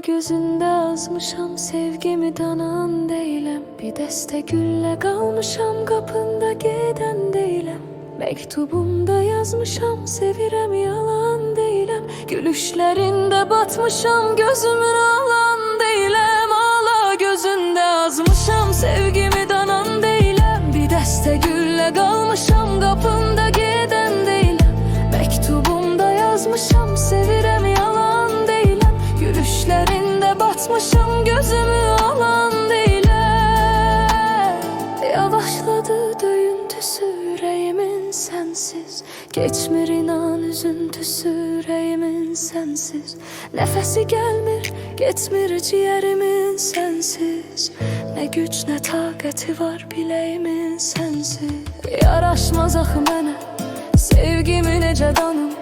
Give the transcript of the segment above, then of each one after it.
gözünde azmışam, sevgimi danan değilim. Bir dəstə güllə qalmışam, qapında gedən deyiləm. Mektubumda yazmışam, sevirəm yalan deyiləm. Gülüşlərində batmışam, gözümün alan deyiləm. Ala gözündə azmışam, sevgimi danan deyiləm. Bir dəstə güllə qalmışam, qapında gedən deyiləm. Mektubumda yazmışam, sevirəm yalan deyiləm. Gülüşlərində batmışam, gözümü alan deyiləm. Yavaşladı döyüntüsü yüreğimin sensiz. Geçmir inan üzüntüsü yüreğimin sensiz. Nefesi gelmir, getmir ciğerimin sensiz. Ne güç ne takati var bileğimin sensiz. Yaraşmaz axı mənə sevgimi necə danım.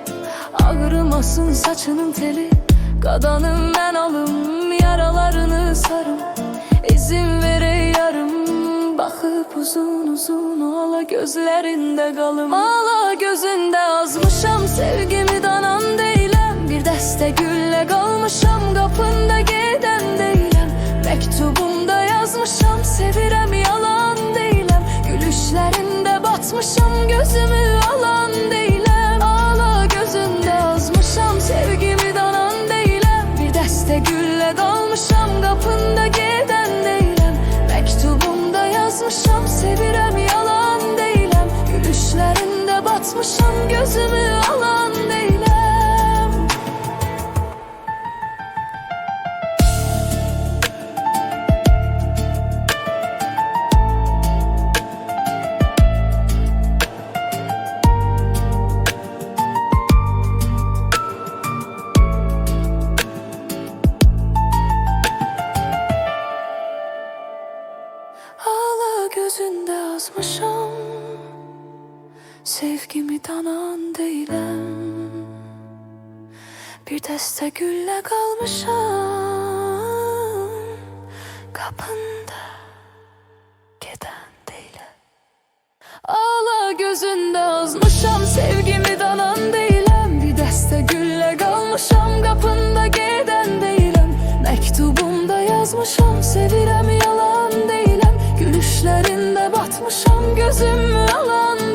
Ağrımasın saçının teli, qadanım mən alım. Yaralarını sarım, izin verey yarım. Baxıb uzun uzun ala gözlərində qalım. Ala gözündə azmışam, sevgimi danan deyiləm. Bir dəstə güllə qalmışam, qapında gedən deyiləm. Mektubumda yazmışam, sevirəm yalan deyiləm. Gülüşlərində batmışam, gözümü alan deyiləm. Ala gözündə azmışam, sevgimi danan deyiləm. Bir dəstə güllə qalmışam, qapında gedən deyiləm. Mektubumda yazmışam, sevirəm yalan deyiləm. Gülüşlərində batmışam, gözümü alan deyiləm. Ağla gözünde azmışam, sevgimi danan deyiləm. Bir dəstə güllə qalmışam, qapında gedən deyiləm. Ağla gözünde azmışam, sevgimi danan deyiləm. Bir dəstə güllə qalmışam, qapında gedən deyiləm. Mektubumda yazmışam, sevirəm yalan deyiləm. Gülüşlərində batmışam, gözümü alan